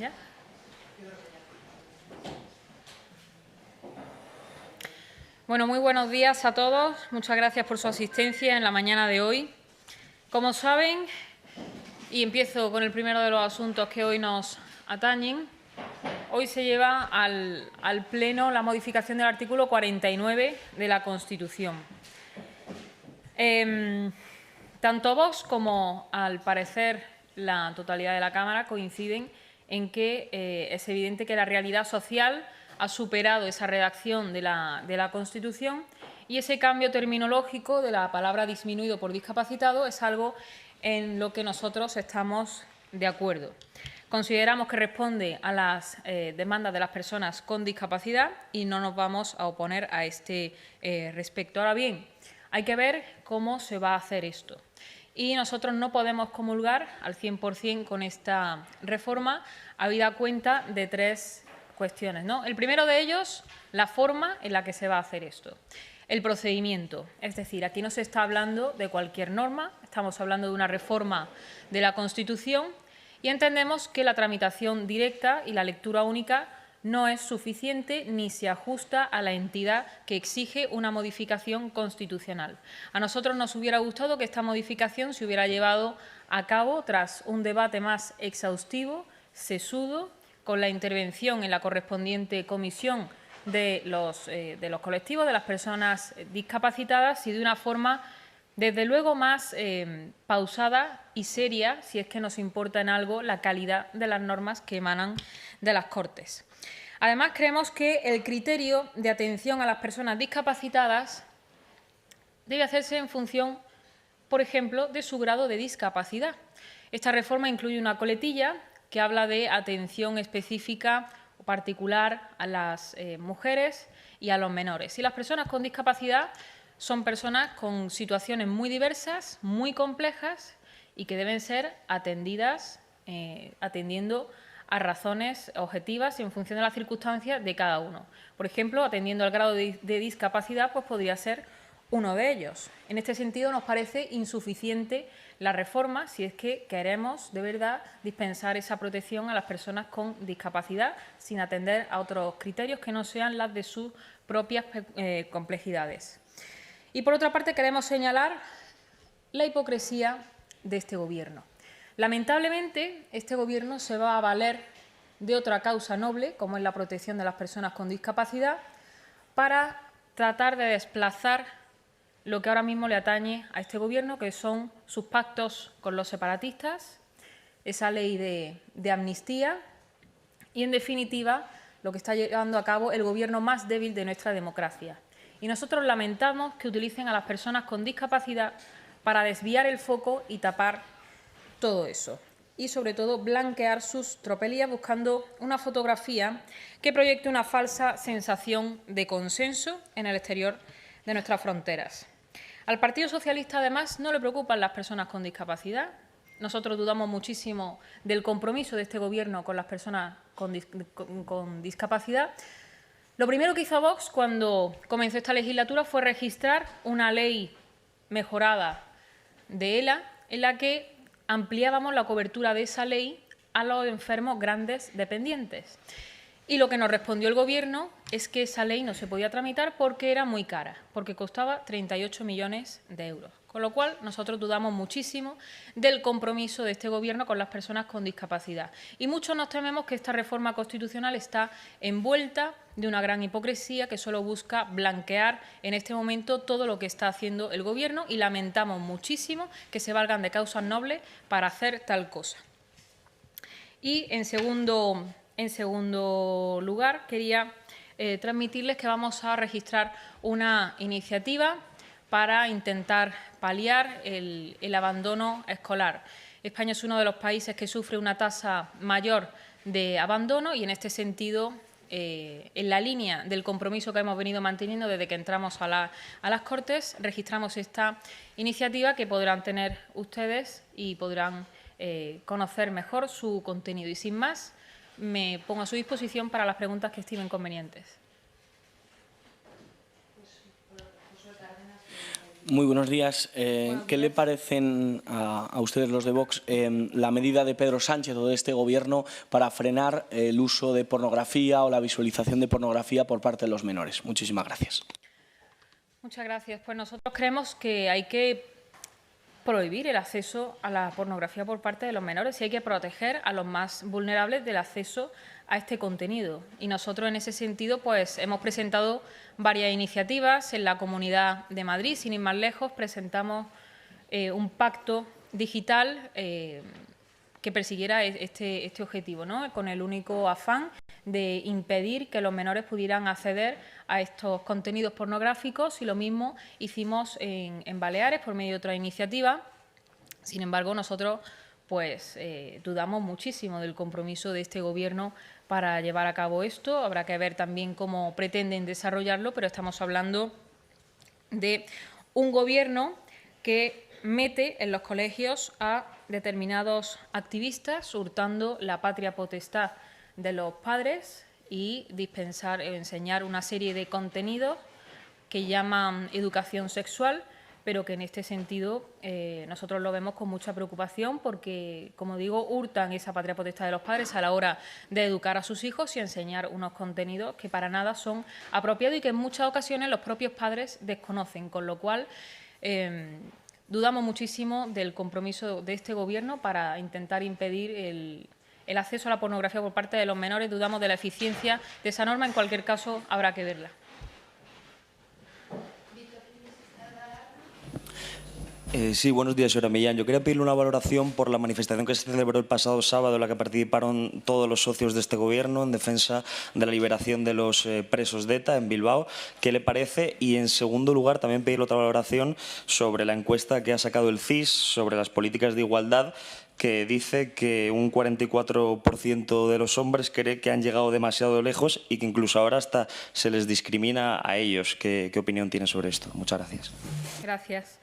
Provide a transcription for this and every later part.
¿Ya? Bueno, muy buenos días a todos. Muchas gracias por su asistencia en la mañana de hoy. Como saben, y empiezo con el primero de los asuntos que hoy nos atañen, hoy se lleva al Pleno la modificación del artículo 49 de la Constitución. Tanto Vox como, al parecer, la totalidad de la Cámara coinciden en que es evidente que la realidad social ha superado esa redacción de la Constitución y ese cambio terminológico de la palabra disminuido por discapacitado es algo en lo que nosotros estamos de acuerdo. Consideramos que responde a las demandas de las personas con discapacidad y no nos vamos a oponer a este respecto. Ahora bien, hay que ver cómo se va a hacer esto. Y nosotros no podemos comulgar al 100% con esta reforma, habida cuenta de tres cuestiones, ¿no? El primero de ellos, la forma en la que se va a hacer esto. El procedimiento, es decir, aquí no se está hablando de cualquier norma, estamos hablando de una reforma de la Constitución y entendemos que la tramitación directa y la lectura única no es suficiente ni se ajusta a la entidad que exige una modificación constitucional. A nosotros nos hubiera gustado que esta modificación se hubiera llevado a cabo tras un debate más exhaustivo, sesudo, con la intervención en la correspondiente comisión de los colectivos, de las personas discapacitadas y de una forma, desde luego, más pausada y seria, si es que nos importa en algo la calidad de las normas que emanan de las Cortes. Además, creemos que el criterio de atención a las personas discapacitadas debe hacerse en función, por ejemplo, de su grado de discapacidad. Esta reforma incluye una coletilla que habla de atención específica o particular a las mujeres y a los menores. Y las personas con discapacidad son personas con situaciones muy diversas, muy complejas y que deben ser atendidas atendiendo a razones objetivas y en función de las circunstancias de cada uno. Por ejemplo, atendiendo al grado de discapacidad, pues podría ser uno de ellos. En este sentido, nos parece insuficiente la reforma si es que queremos, de verdad, dispensar esa protección a las personas con discapacidad sin atender a otros criterios que no sean las de sus propias complejidades. Y, por otra parte, queremos señalar la hipocresía de este Gobierno. Lamentablemente, este Gobierno se va a valer de otra causa noble, como es la protección de las personas con discapacidad, para tratar de desplazar lo que ahora mismo le atañe a este Gobierno, que son sus pactos con los separatistas, esa ley de amnistía y, en definitiva, lo que está llevando a cabo el Gobierno más débil de nuestra democracia. Y nosotros lamentamos que utilicen a las personas con discapacidad para desviar el foco y tapar todo eso. Y, sobre todo, blanquear sus tropelías buscando una fotografía que proyecte una falsa sensación de consenso en el exterior de nuestras fronteras. Al Partido Socialista, además, no le preocupan las personas con discapacidad. Nosotros dudamos muchísimo del compromiso de este Gobierno con las personas con discapacidad. Lo primero que hizo Vox cuando comenzó esta legislatura fue registrar una ley mejorada de ELA en la que ampliábamos la cobertura de esa ley a los enfermos grandes dependientes. Y lo que nos respondió el Gobierno es que esa ley no se podía tramitar porque era muy cara, porque costaba 38 millones de euros. Con lo cual, nosotros dudamos muchísimo del compromiso de este Gobierno con las personas con discapacidad. Y muchos nos tememos que esta reforma constitucional está envuelta de una gran hipocresía que solo busca blanquear en este momento todo lo que está haciendo el Gobierno y lamentamos muchísimo que se valgan de causas nobles para hacer tal cosa. Y, en segundo lugar, quería transmitirles que vamos a registrar una iniciativa para intentar paliar el abandono escolar. España es uno de los países que sufre una tasa mayor de abandono y, en este sentido, en la línea del compromiso que hemos venido manteniendo desde que entramos a las Cortes, registramos esta iniciativa que podrán tener ustedes y podrán conocer mejor su contenido. Y, sin más, me pongo a su disposición para las preguntas que estimen convenientes. Muy buenos días. ¿Qué le parecen a ustedes, los de Vox, la medida de Pedro Sánchez o de este Gobierno para frenar el uso de pornografía o la visualización de pornografía por parte de los menores? Muchísimas gracias. Muchas gracias. Pues nosotros creemos que hay que prohibir el acceso a la pornografía por parte de los menores y hay que proteger a los más vulnerables del acceso a este contenido. Y nosotros, en ese sentido, pues hemos presentado varias iniciativas en la Comunidad de Madrid. Sin ir más lejos, presentamos un pacto digital que persiguiera este objetivo, ¿no? Con el único afán de impedir que los menores pudieran acceder a estos contenidos pornográficos, y lo mismo hicimos en Baleares por medio de otra iniciativa. Sin embargo, nosotros pues dudamos muchísimo del compromiso de este Gobierno para llevar a cabo esto. Habrá que ver también cómo pretenden desarrollarlo, pero estamos hablando de un Gobierno que mete en los colegios a determinados activistas, hurtando la patria potestad de los padres y enseñar una serie de contenidos que llaman educación sexual, pero que en este sentido nosotros lo vemos con mucha preocupación porque, como digo, hurtan esa patria potestad de los padres a la hora de educar a sus hijos y enseñar unos contenidos que para nada son apropiados y que en muchas ocasiones los propios padres desconocen, con lo cual dudamos muchísimo del compromiso de este Gobierno para intentar impedir el acceso a la pornografía por parte de los menores. Dudamos de la eficiencia de esa norma. En cualquier caso, habrá que verla. Sí, buenos días, señora Millán. Yo quería pedirle una valoración por la manifestación que se celebró el pasado sábado, en la que participaron todos los socios de este Gobierno en defensa de la liberación de los presos de ETA en Bilbao. ¿Qué le parece? Y, en segundo lugar, también pedirle otra valoración sobre la encuesta que ha sacado el CIS sobre las políticas de igualdad, que dice que un 44% de los hombres cree que han llegado demasiado lejos y que incluso ahora hasta se les discrimina a ellos. ¿Qué opinión tiene sobre esto? Muchas gracias. Gracias.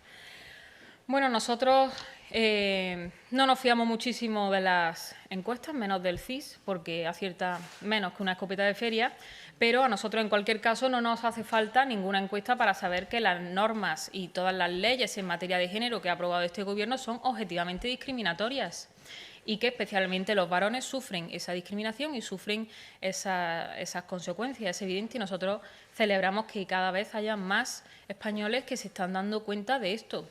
Bueno, nosotros no nos fiamos muchísimo de las encuestas, menos del CIS, porque acierta menos que una escopeta de feria, pero a nosotros, en cualquier caso, no nos hace falta ninguna encuesta para saber que las normas y todas las leyes en materia de género que ha aprobado este Gobierno son objetivamente discriminatorias y que especialmente los varones sufren esa discriminación y sufren esas consecuencias. Es evidente, y nosotros celebramos que cada vez haya más españoles que se están dando cuenta de esto.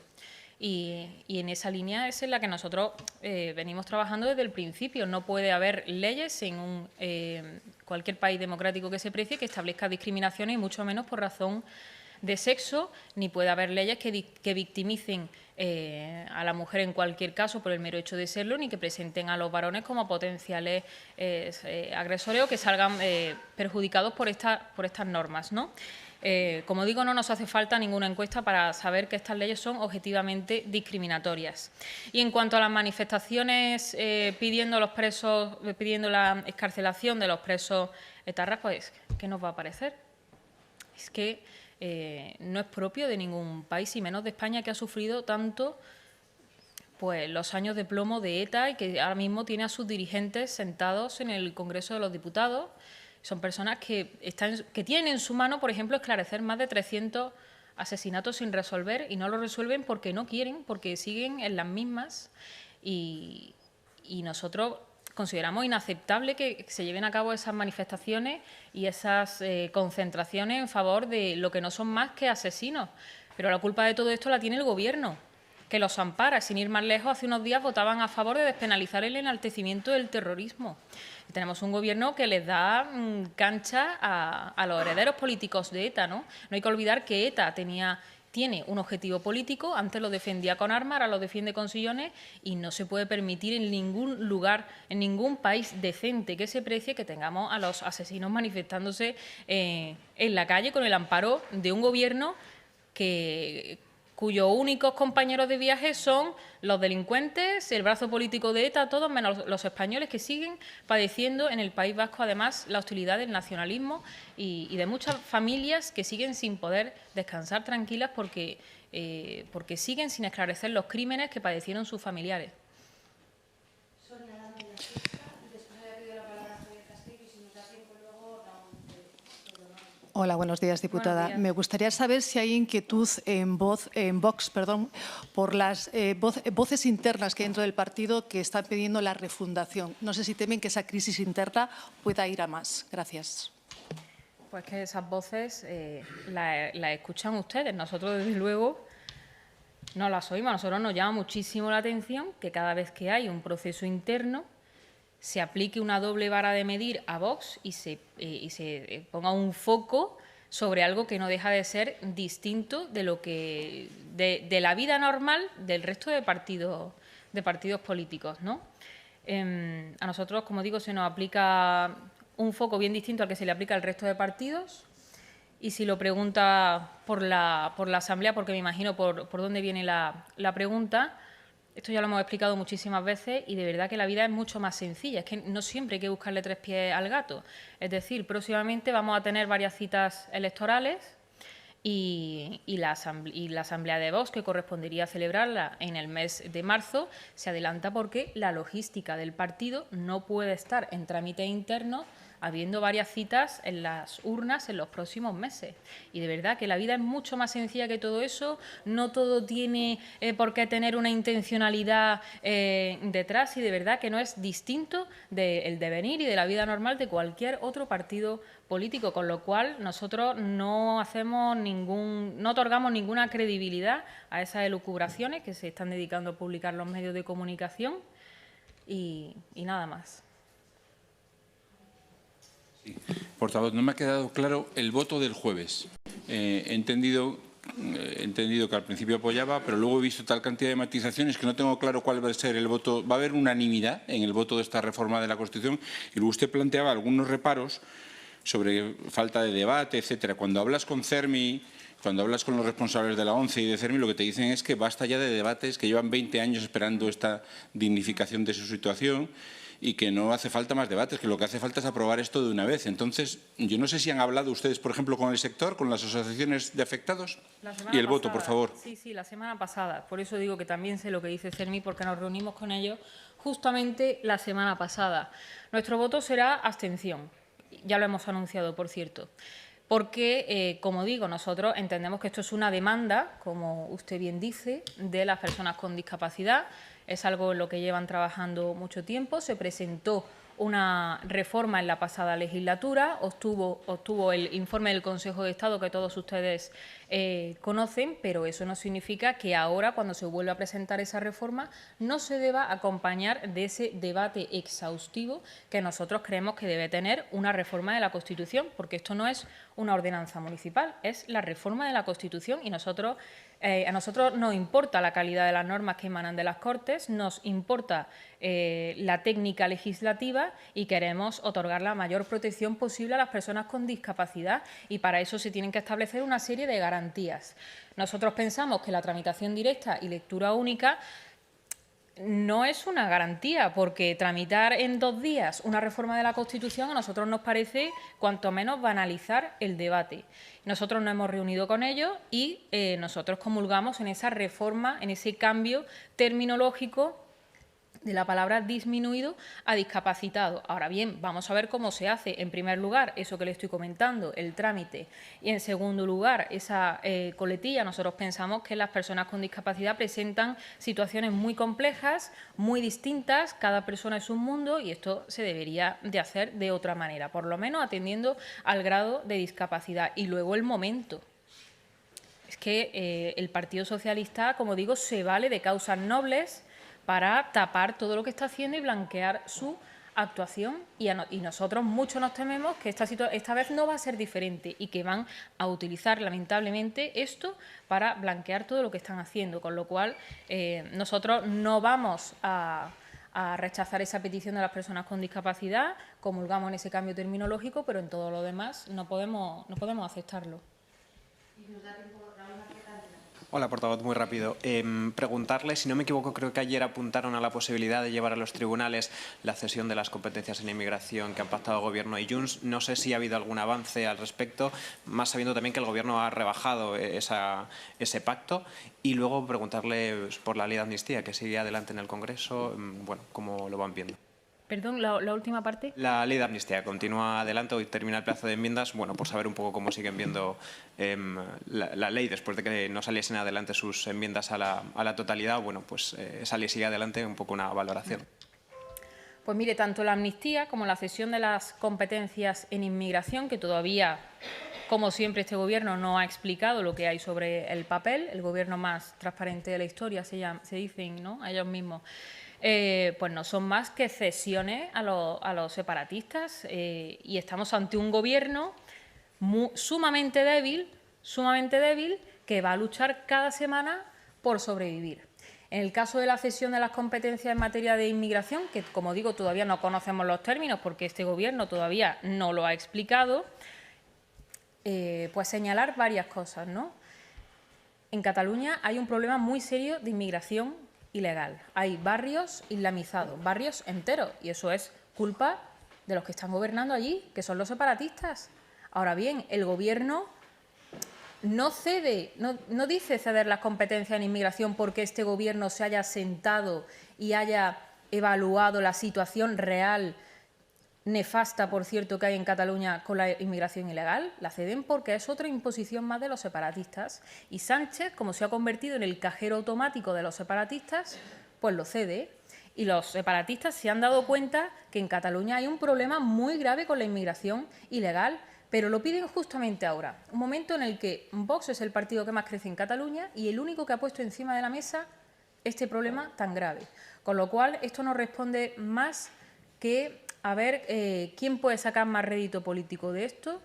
Y en esa línea es en la que nosotros venimos trabajando desde el principio. No puede haber leyes en cualquier país democrático que se precie que establezca discriminaciones, y mucho menos por razón de sexo, ni puede haber leyes que victimicen a la mujer en cualquier caso por el mero hecho de serlo, ni que presenten a los varones como potenciales agresores o que salgan perjudicados por estas normas, ¿no? Como digo, no nos hace falta ninguna encuesta para saber que estas leyes son objetivamente discriminatorias. Y en cuanto a las manifestaciones pidiendo la excarcelación de los presos etarras, pues, ¿qué nos va a parecer? Es que no es propio de ningún país, y menos de España, que ha sufrido tanto pues los años de plomo de ETA y que ahora mismo tiene a sus dirigentes sentados en el Congreso de los Diputados. Son personas que tienen en su mano, por ejemplo, esclarecer más de 300 asesinatos sin resolver, y no lo resuelven porque no quieren, porque siguen en las mismas. Y nosotros consideramos inaceptable que se lleven a cabo esas manifestaciones y esas concentraciones en favor de lo que no son más que asesinos. Pero la culpa de todo esto la tiene el Gobierno, que los ampara. Sin ir más lejos, hace unos días votaban a favor de despenalizar el enaltecimiento del terrorismo. Y tenemos un Gobierno que les da cancha a los herederos políticos de ETA, ¿no? No hay que olvidar que ETA tiene un objetivo político. Antes lo defendía con armas, ahora lo defiende con sillones, y no se puede permitir en ningún lugar, en ningún país decente que se precie, que tengamos a los asesinos manifestándose en la calle con el amparo de un Gobierno cuyos únicos compañeros de viaje son los delincuentes, el brazo político de ETA, todos menos los españoles, que siguen padeciendo en el País Vasco, además, la hostilidad del nacionalismo y de muchas familias que siguen sin poder descansar tranquilas porque siguen sin esclarecer los crímenes que padecieron sus familiares. Hola, buenos días, diputada. Buenos días. Me gustaría saber si hay inquietud en Vox, por las voces internas que hay dentro del partido que están pidiendo la refundación. No sé si temen que esa crisis interna pueda ir a más. Gracias. Pues que esas voces las escuchan ustedes. Nosotros, desde luego, no las oímos. A nosotros nos llama muchísimo la atención que cada vez que hay un proceso interno se aplique una doble vara de medir a Vox y se ponga un foco sobre algo que no deja de ser distinto de lo que de la vida normal del resto de partidos políticos, ¿no? A nosotros, como digo, se nos aplica un foco bien distinto al que se le aplica al resto de partidos. Y si lo pregunta por la Asamblea, porque me imagino por dónde viene la pregunta, esto ya lo hemos explicado muchísimas veces y de verdad que la vida es mucho más sencilla. Es que no siempre hay que buscarle tres pies al gato. Es decir, próximamente vamos a tener varias citas electorales y la Asamblea de Vox, que correspondería celebrarla en el mes de marzo, se adelanta porque la logística del partido no puede estar en trámite interno habiendo varias citas en las urnas en los próximos meses. Y de verdad que la vida es mucho más sencilla que todo eso, no todo tiene por qué tener una intencionalidad detrás y de verdad que no es distinto del devenir y de la vida normal de cualquier otro partido político, con lo cual nosotros no otorgamos ninguna credibilidad a esas elucubraciones que se están dedicando a publicar los medios de comunicación y nada más. Portavoz, no me ha quedado claro el voto del jueves. He entendido que al principio apoyaba, pero luego he visto tal cantidad de matizaciones que no tengo claro cuál va a ser el voto. Va a haber unanimidad en el voto de esta reforma de la Constitución y luego usted planteaba algunos reparos sobre falta de debate, etcétera. Cuando hablas con CERMI, cuando hablas con los responsables de la ONCE y de CERMI, lo que te dicen es que basta ya de debates, que llevan 20 años esperando esta dignificación de su situación y que no hace falta más debates, que lo que hace falta es aprobar esto de una vez. Entonces, yo no sé si han hablado ustedes, por ejemplo, con el sector, con las asociaciones de afectados. Y el voto, por favor. Sí, la semana pasada. Por eso digo que también sé lo que dice CERMI, porque nos reunimos con ellos justamente la semana pasada. Nuestro voto será abstención. Ya lo hemos anunciado, por cierto. Porque, como digo, nosotros entendemos que esto es una demanda, como usted bien dice, de las personas con discapacidad. Es algo en lo que llevan trabajando mucho tiempo. Se presentó una reforma en la pasada legislatura, obtuvo el informe del Consejo de Estado que todos ustedes conocen, pero eso no significa que ahora, cuando se vuelva a presentar esa reforma, no se deba acompañar de ese debate exhaustivo que nosotros creemos que debe tener una reforma de la Constitución, porque esto no es una ordenanza municipal, es la reforma de la Constitución y a nosotros nos importa la calidad de las normas que emanan de las Cortes, nos importa la técnica legislativa y queremos otorgar la mayor protección posible a las personas con discapacidad y para eso se tienen que establecer una serie de garantías. Nosotros pensamos que la tramitación directa y lectura única no es una garantía, porque tramitar en 2 días una reforma de la Constitución a nosotros nos parece cuanto menos banalizar el debate. Nosotros nos hemos reunido con ellos y nosotros comulgamos en esa reforma, en ese cambio terminológico de la palabra disminuido a discapacitado. Ahora bien, vamos a ver cómo se hace. En primer lugar, eso que le estoy comentando, el trámite. Y en segundo lugar, esa coletilla. Nosotros pensamos que las personas con discapacidad presentan situaciones muy complejas, muy distintas. Cada persona es un mundo y esto se debería de hacer de otra manera, por lo menos atendiendo al grado de discapacidad. Y luego el momento. Es que el Partido Socialista, como digo, se vale de causas nobles para tapar todo lo que está haciendo y blanquear su actuación. Y nosotros mucho nos tememos que esta vez no va a ser diferente y que van a utilizar, lamentablemente, esto para blanquear todo lo que están haciendo. Con lo cual, nosotros no vamos a rechazar esa petición de las personas con discapacidad, comulgamos en ese cambio terminológico, pero en todo lo demás no podemos aceptarlo. Hola, portavoz, muy rápido. Preguntarle, si no me equivoco, creo que ayer apuntaron a la posibilidad de llevar a los tribunales la cesión de las competencias en inmigración que han pactado el Gobierno y Junts. No sé si ha habido algún avance al respecto, más sabiendo también que el Gobierno ha rebajado ese pacto. Y luego preguntarle por la ley de amnistía, que sigue adelante en el Congreso, bueno, cómo lo van viendo. Perdón, la última parte. La ley de amnistía continúa adelante, hoy termina el plazo de enmiendas. Bueno, por saber un poco cómo siguen viendo la ley después de que no saliesen adelante sus enmiendas a la totalidad. Bueno, pues esa ley sigue adelante, un poco una valoración. Pues mire, tanto la amnistía como la cesión de las competencias en inmigración, que todavía, como siempre, este Gobierno no ha explicado lo que hay sobre el papel, el Gobierno más transparente de la historia, se dicen, ¿no?, a ellos mismos, pues no son más que cesiones a los separatistas y estamos ante un Gobierno sumamente débil, que va a luchar cada semana por sobrevivir. En el caso de la cesión de las competencias en materia de inmigración, que, como digo, todavía no conocemos los términos porque este Gobierno todavía no lo ha explicado, pues señalar varias cosas, ¿no? En Cataluña hay un problema muy serio de inmigración ilegal. Hay barrios islamizados, barrios enteros, y eso es culpa de los que están gobernando allí, que son los separatistas. Ahora bien, el Gobierno no dice ceder las competencias en inmigración porque este Gobierno se haya sentado y haya evaluado la situación real, nefasta, por cierto, que hay en Cataluña con la inmigración ilegal. La ceden porque es otra imposición más de los separatistas. Y Sánchez, como se ha convertido en el cajero automático de los separatistas, pues lo cede. Y los separatistas se han dado cuenta que en Cataluña hay un problema muy grave con la inmigración ilegal, pero lo piden justamente ahora, un momento en el que Vox es el partido que más crece en Cataluña y el único que ha puesto encima de la mesa este problema tan grave. Con lo cual, esto no responde más que a ver quién puede sacar más rédito político de esto.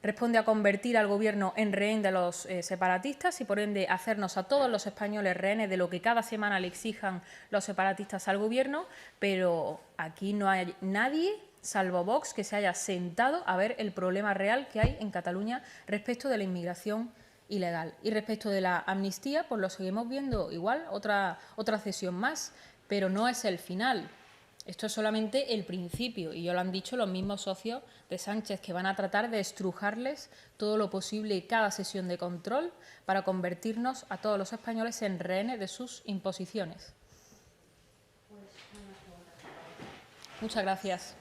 Responde a convertir al Gobierno en rehén de los separatistas y, por ende, hacernos a todos los españoles rehenes de lo que cada semana le exijan los separatistas al Gobierno, pero aquí no hay nadie, salvo Vox, que se haya sentado a ver el problema real que hay en Cataluña respecto de la inmigración ilegal. Y respecto de la amnistía, pues lo seguimos viendo igual, otra cesión más, pero no es el final. Esto es solamente el principio, y ya lo han dicho los mismos socios de Sánchez, que van a tratar de estrujarles todo lo posible cada sesión de control para convertirnos a todos los españoles en rehenes de sus imposiciones. Muchas gracias.